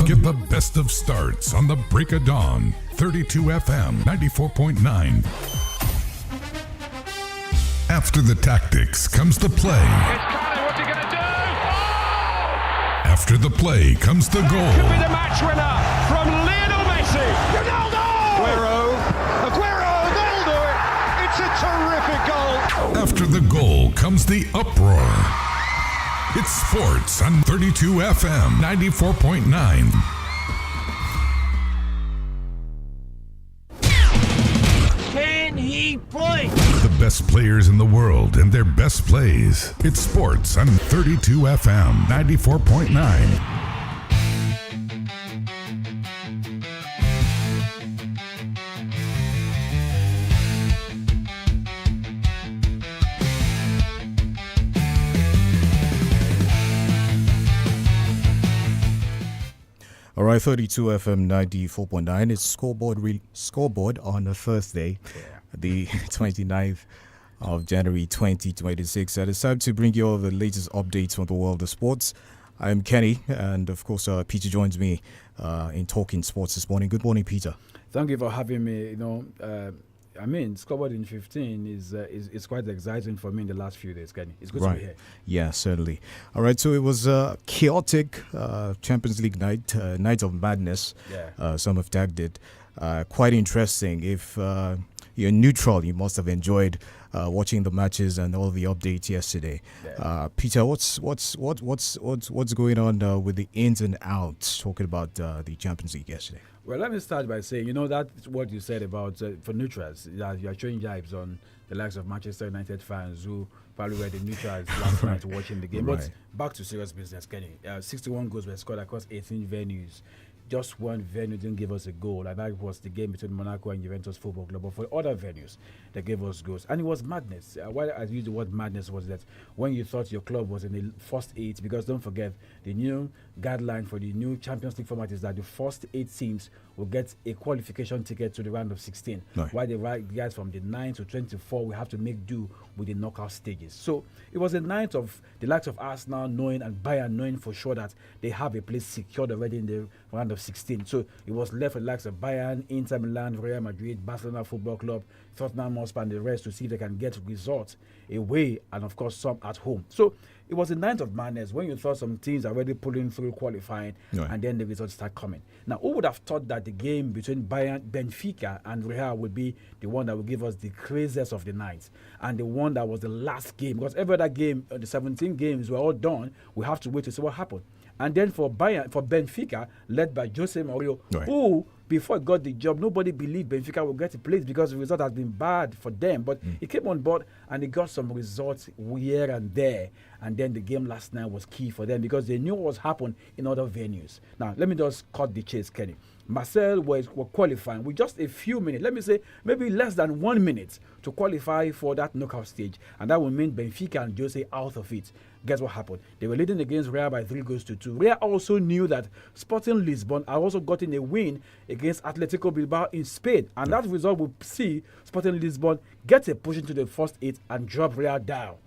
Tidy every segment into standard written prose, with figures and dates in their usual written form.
Get the best of starts on the break of dawn. 32 FM 94.9. After the tactics comes the play. It's Carlo, what's he going to do? Oh! After the play comes the goal. Could be the match winner from Lionel Messi. Ronaldo! Aguero, they'll do it. It's a terrific goal. After the goal comes the uproar. It's sports on 32 FM 94.9. Can he play? The best players in the world and their best plays. It's sports on 32 FM 94.9. All right, 32 FM 94.9. It's scoreboard on a Thursday, the 29th of January 2026. And it's time to bring you all the latest updates on the world of sports. I'm Kenny, and of course, Peter joins me in talking sports this morning. Good morning, Peter. Thank you for having me. Scoreboard in 15 is quite exciting for me in the last few days, Kenny. It's good to be here. Yeah, certainly. All right, so it was a chaotic Champions League night, night of madness. Yeah. Some have tagged it. Quite interesting. If you're neutral, you must have enjoyed watching the matches and all the updates yesterday. Yeah. Peter, what's going on with the ins and outs? Talking about the Champions League yesterday. Well, let me start by saying, that's what you said about for neutrals, that you are showing jibes on the likes of Manchester United fans who probably were the neutrals last night watching the game. Right. But back to serious business, Kenny. 61 goals were scored across 18 venues. Just one venue didn't give us a goal, and that was the game between Monaco and Juventus Football Club. But for other venues, they gave us goals. And it was madness. Why I used the word madness was that when you thought your club was in the first 8, because don't forget, the new guideline for the new Champions League format is that the first 8 teams will get a qualification ticket to the round of 16. Right. While the guys from the 9 to 24 will have to make do with the knockout stages. So it was a night of the likes of Arsenal knowing and Bayern knowing for sure that they have a place secured already in the round of 16. So it was left for the likes of Bayern, Inter Milan, Real Madrid, Barcelona Football Club, Tottenham Hotspur and the rest to see if they can get results away and of course some at home. So it was a night of madness when you thought some teams are already pulling through qualifying, right, and then the results start coming. Now, who would have thought that the game between Benfica and Real would be the one that would give us the craziest of the night and the one that was the last game? Because every other game, the 17 games were all done. We have to wait to see what happened. And then for Benfica, led by Jose Mourinho, right, who, before he got the job, nobody believed Benfica would get a place because the result has been bad for them. But he came on board and he got some results here and there. And then the game last night was key for them because they knew what was happening in other venues. Now, let me just cut the chase, Kenny. Marcel were qualifying with just a few minutes, let me say maybe less than 1 minute to qualify for that knockout stage. And that would mean Benfica and Jose out of it. Guess what happened? They were leading against Real by 3-2. Real also knew that Sporting Lisbon had also gotten a win against Atletico Bilbao in Spain. And that result will see Sporting Lisbon get a push into the first 8 and drop Real down.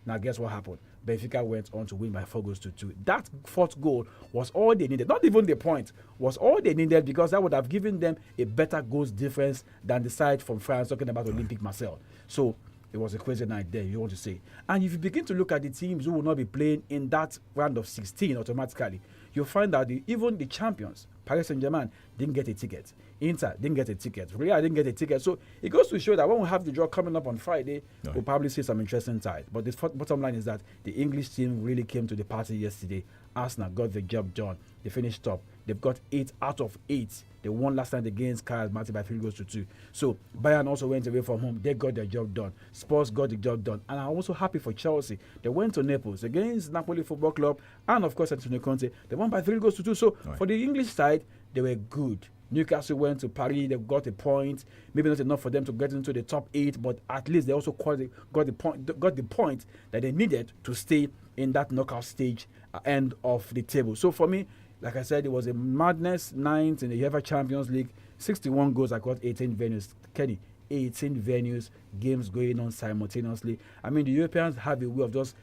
Now, guess what happened? Benfica went on to win by 4-2. That fourth goal was all they needed. Not even the point, was all they needed because that would have given them a better goals difference than the side from France talking about Olympique Marseille. So it was a crazy night there, you want to say. And if you begin to look at the teams who will not be playing in that round of 16 automatically, you'll find that even the champions, Paris Saint-Germain, didn't get a ticket. Inter didn't get a ticket. Real didn't get a ticket. So it goes to show that when we have the draw coming up on Friday, we'll probably see some interesting ties. But the bottom line is that the English team really came to the party yesterday. Arsenal got the job done. They finished top. They've got 8 out of 8. They won last night against 𝐃𝐈𝐒𝐿 by 3-2. So Bayern also went away from home. They got their job done. Spurs got the job done. And I'm also happy for Chelsea. They went to Naples against Napoli Football Club and of course Antonio Conte. They won by 3-2. So for the English side, they were good. Newcastle went to Paris, they got a point. Maybe not enough for them to get into the top 8, but at least they also got the point that they needed to stay in that knockout stage end of the table. So for me, like I said, it was a madness night in the UEFA Champions League. 61 goals across 18 venues. Kenny, 18 venues, games going on simultaneously. I mean, the Europeans have a way of just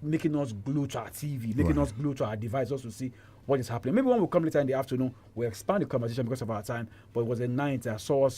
making us glued to our TV, making us glued to our device just to see what is happening. Maybe when we come later in the afternoon, we'll expand the conversation because of our time. But it was a night that saw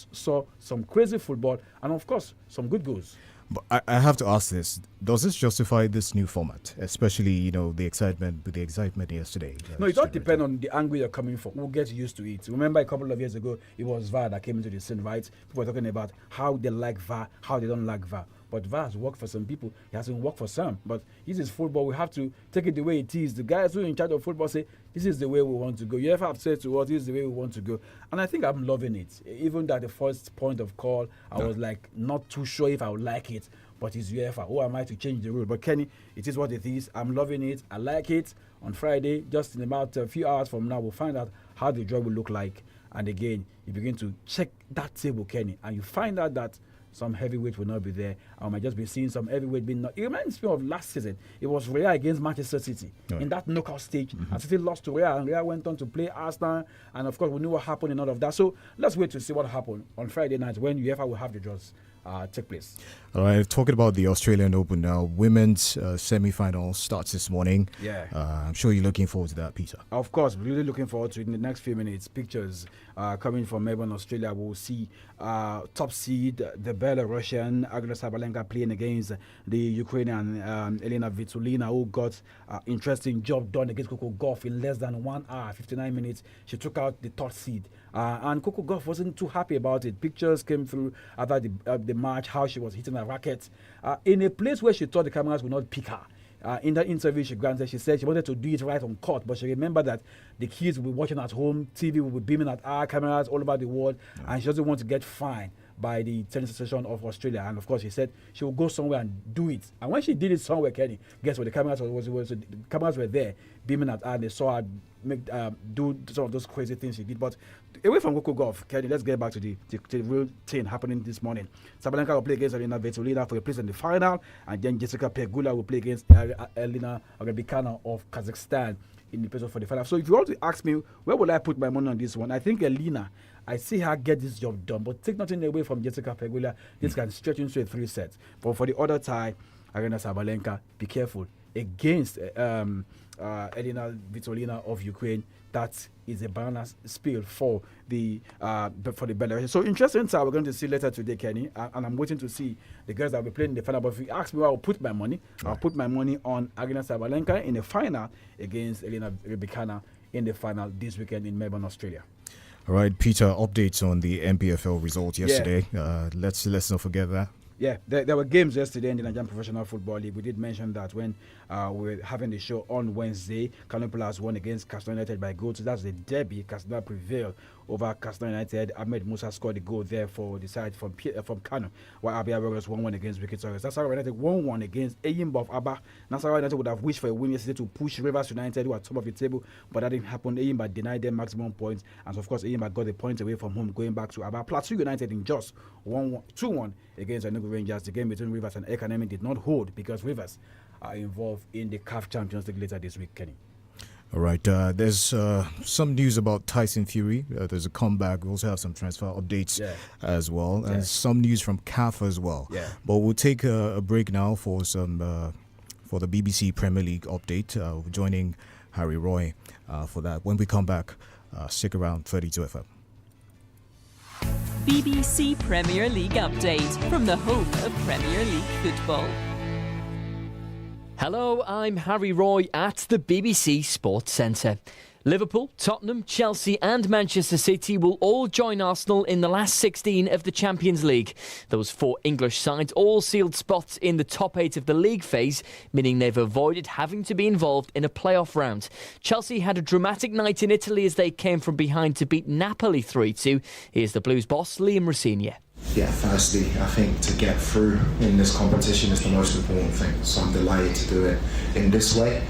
some crazy football and, of course, some good goals. But I have to ask this: does this justify this new format, especially the excitement yesterday? No, it all depends on the angle you're coming from. We'll get used to it. Remember, a couple of years ago, it was VAR that came into the scene, right? People were talking about how they like VAR, how they don't like VAR. But VAR has worked for some people. It hasn't worked for some. But this is football. We have to take it the way it is. The guys who are in charge of football say, this is the way we want to go. You ever have said to us, this is the way we want to go. And I think I'm loving it. Even at the first point of call, I was like not too sure if I would like it. But it's UEFA. Who am I to change the rule? But Kenny, it is what it is. I'm loving it. I like it. On Friday, just in about a few hours from now, we'll find out how the draw will look like. And again, you begin to check that table, Kenny, and you find out that some heavyweight will not be there. I might just be seeing some heavyweight being not. It reminds me of last season. It was Real against Manchester City in that knockout stage. And City lost to Real, and Real went on to play Arsenal. And of course, we knew what happened in all of that. So let's wait to see what happened on Friday night when UEFA will have the draws take place. All right, talking about the Australian Open now, women's semi-final starts this morning. Yeah. I'm sure you're looking forward to that, Peter. Of course, really looking forward to it in the next few minutes. Pictures coming from Melbourne, Australia. We'll see top seed, the Belarusian Aryna Sabalenka playing against the Ukrainian Elena Svitolina, who got interesting job done against Coco Gauff in less than 1 hour, 59 minutes. She took out the top seed. And Coco Gauff wasn't too happy about it. Pictures came through after the match, how she was hitting her racket in a place where she thought the cameras would not pick her. In that interview she granted, she said she wanted to do it right on court, but she remembered that the kids will be watching at home, TV will be beaming at our cameras all over the world, and she doesn't want to get fined by the tennis association of Australia. And of course, she said she will go somewhere and do it. And when she did it somewhere, Kenny, guess what? The cameras the cameras were there beaming at her, and they saw her do some of those crazy things she did. But away from Coco Gauff, Kenny, let's get back to the real thing happening this morning. Sabalenka will play against Elena Svitolina for a place in the final, and then Jessica Pegula will play against Elena Rybakina of Kazakhstan in the place for the final. So if you want to ask me, where will I put my money on this one? I think Elena, I see her get this job done, but take nothing away from Jessica Pegula. This can stretch into a 3 sets. But for the other tie, Aryna Sabalenka, be careful against Elena Svitolina of Ukraine. That is a banana spill for the Belarus. So interesting tie we're going to see later today, Kenny, and I'm waiting to see the girls that will be playing in the final. But if you ask me where I'll put my money, I'll put my money on Aryna Sabalenka in the final against Elena Rybakina in the final this weekend in Melbourne, Australia. All right, Peter, updates on the NPFL results yesterday. Let's not forget that. Yeah, there were games yesterday in the Nigerian Professional Football League. We did mention that when we were having the show on Wednesday. Kano Pillars won against Katsina United by goal. So that's the derby. Katsina prevailed over Katsina United. Ahmed Musa scored the goal there for the side from Kano, while Abia Warriors 1-1 against Wicked Warriors. Nasarawa United 1-1 against Eyimba of Aba. Nasarawa United would have wished for a win yesterday to push Rivers United, who are top of the table, but that didn't happen. Eyimba denied them maximum points, and so of course Eyimba got the point away from home, going back to Aba. Plateau United in just 2-1 against Enugu Rangers. The game between Rivers and Ekanemi did not hold because Rivers are involved in the CAF Champions League later this week, Kenny. All right, there's some news about Tyson Fury. There's a comeback. We also have some transfer updates as well, and some news from CAF as well. Yeah. But we'll take a break now for some for the BBC Premier League update. We're joining Harry Roy for that. When we come back, stick around. 32 FM. BBC Premier League update from the home of Premier League football. Hello, I'm Harry Roy at the BBC Sports Centre. Liverpool, Tottenham, Chelsea and Manchester City will all join Arsenal in the last 16 of the Champions League. Those 4 English sides all sealed spots in the top 8 of the league phase, meaning they've avoided having to be involved in a playoff round. Chelsea had a dramatic night in Italy as they came from behind to beat Napoli 3-2. Here's the Blues boss, Liam Rossigna. Yeah, firstly, I think to get through in this competition is the most important thing. So I'm delighted to do it in this way.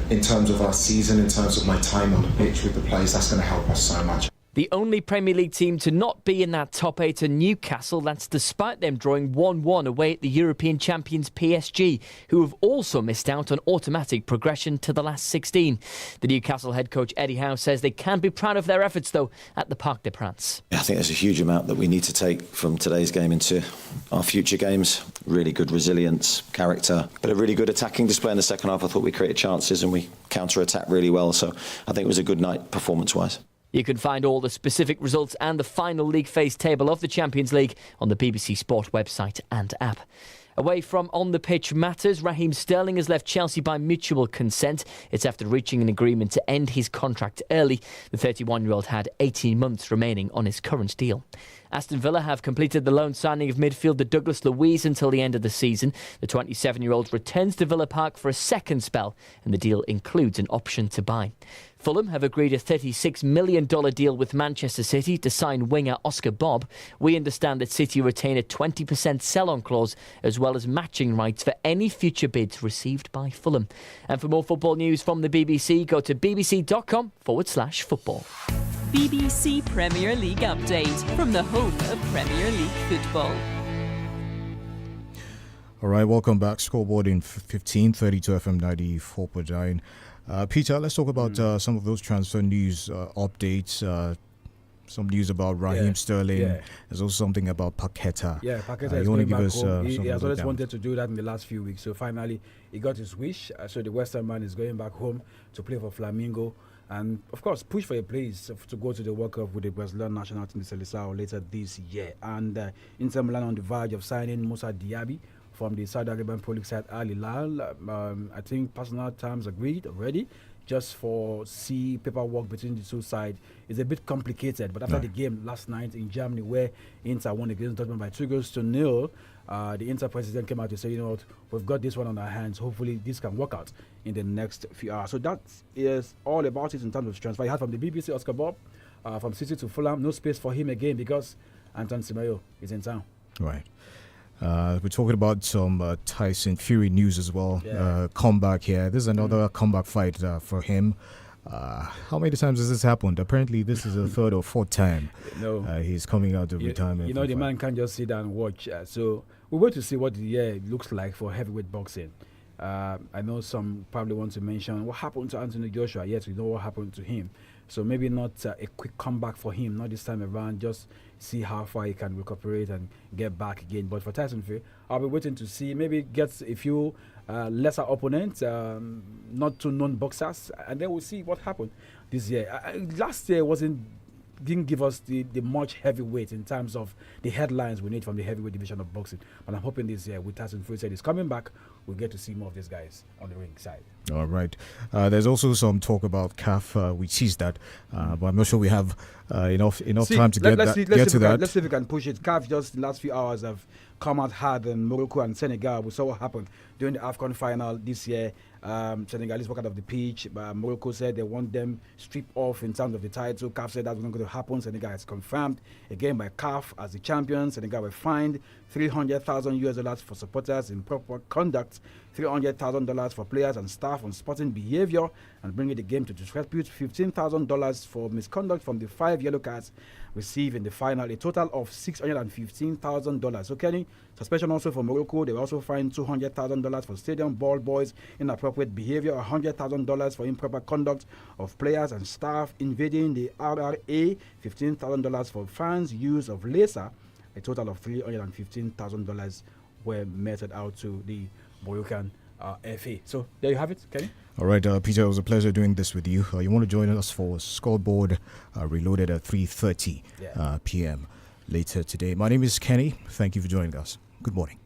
In terms of our season, in terms of my time on the pitch with the players, that's going to help us so much. The only Premier League team to not be in that top 8 are Newcastle. That's despite them drawing 1-1 away at the European champions PSG, who have also missed out on automatic progression to the last 16. The Newcastle head coach Eddie Howe says they can be proud of their efforts, though, at the Parc des Princes. I think there's a huge amount that we need to take from today's game into our future games. Really good resilience, character, but a really good attacking display in the second half. I thought we created chances and we counter-attacked really well. So I think it was a good night performance-wise. You can find all the specific results and the final league phase table of the Champions League on the BBC Sport website and app. Away from on-the-pitch matters, Raheem Sterling has left Chelsea by mutual consent. It's after reaching an agreement to end his contract early. The 31-year-old had 18 months remaining on his current deal. Aston Villa have completed the loan signing of midfielder Douglas Luiz until the end of the season. The 27-year-old returns to Villa Park for a second spell, and the deal includes an option to buy. Fulham have agreed a $36 million deal with Manchester City to sign winger Oscar Bob. We understand that City retain a 20% sell-on clause as well as matching rights for any future bids received by Fulham. And for more football news from the BBC, go to bbc.com/football. BBC Premier League update from the home of Premier League football. All right, welcome back. Scoreboard in 1532 FM 94.9. Peter, let's talk about some of those transfer news updates. Some news about Raheem Sterling. Yeah. There's also something about Paqueta. Yeah, Paqueta is going back home. He has always wanted to do that in the last few weeks. So finally, he got his wish. So the Western man is going back home to play for Flamengo. And, of course, push for a place to go to the World Cup with the Brazilian national team, the Seleção, later this year. And Inter Milan on the verge of signing Moussa Diaby from the Saudi Arabian Pro League side Al-Hilal. I think personal terms agreed already. Just for paperwork between the two sides is a bit complicated. But after the game last night in Germany, where Inter won against Dortmund by 2-0, the Inter president came out to say, you know what, we've got this one on our hands. Hopefully this can work out in the next few hours. So that is all about it in terms of transfer. You had from the BBC, Oscar Bob, from City to Fulham. No space for him again because Anton Semenyo is in town. Right. We're talking about some Tyson Fury news as well. Comeback here. This is another comeback fight for him. How many times has this happened? Apparently, this is the third or fourth time he's coming out of retirement. You know, the man can't just sit down and watch. So we wait to see what the year looks like for heavyweight boxing. I know some probably want to mention what happened to Anthony Joshua. Yes, we know what happened to him. So maybe not a quick comeback for him, not this time around. Just see how far he can recuperate and get back again. But for Tyson Fury, I'll be waiting to see. Maybe gets a few lesser opponents, not too known boxers, and then we'll see what happened this year. Last year didn't give us the much heavyweight in terms of the headlines we need from the heavyweight division of boxing. But I'm hoping this year, with Tyson Fury said he's coming back, we'll get to see more of these guys on the ring side. All right. There's also some talk about CAF. We teased that, but I'm not sure we have enough time to get to that. Let's see if we can push it. CAF just the last few hours have come out hard in Morocco and Senegal. We saw what happened during the AFCON final this year. Senegalese walked out of the pitch. Morocco said they want them stripped off in terms of the title. CAF said that's not going to happen. Senegal has confirmed again by CAF as the champions. Senegal were fined $300,000 for supporters in proper conduct, $300,000 for players and staff on sporting behavior, and bringing the game to disrepute, $15,000 for misconduct from the 5 yellow cards received in the final, a total of $615,000. So, Kenny, suspension also for Morocco. They were also fined $200,000 for stadium ball boys inappropriate behavior, $100,000 for improper conduct of players and staff invading the RRA, $15,000 for fans' use of laser. A total of $315,000 were meted out to the Moroccan FA. So there you have it, Kenny. All right, Peter, it was a pleasure doing this with you. You want to join us for Scoreboard Reloaded at 3:30 p.m. later today. My name is Kenny. Thank you for joining us. Good morning.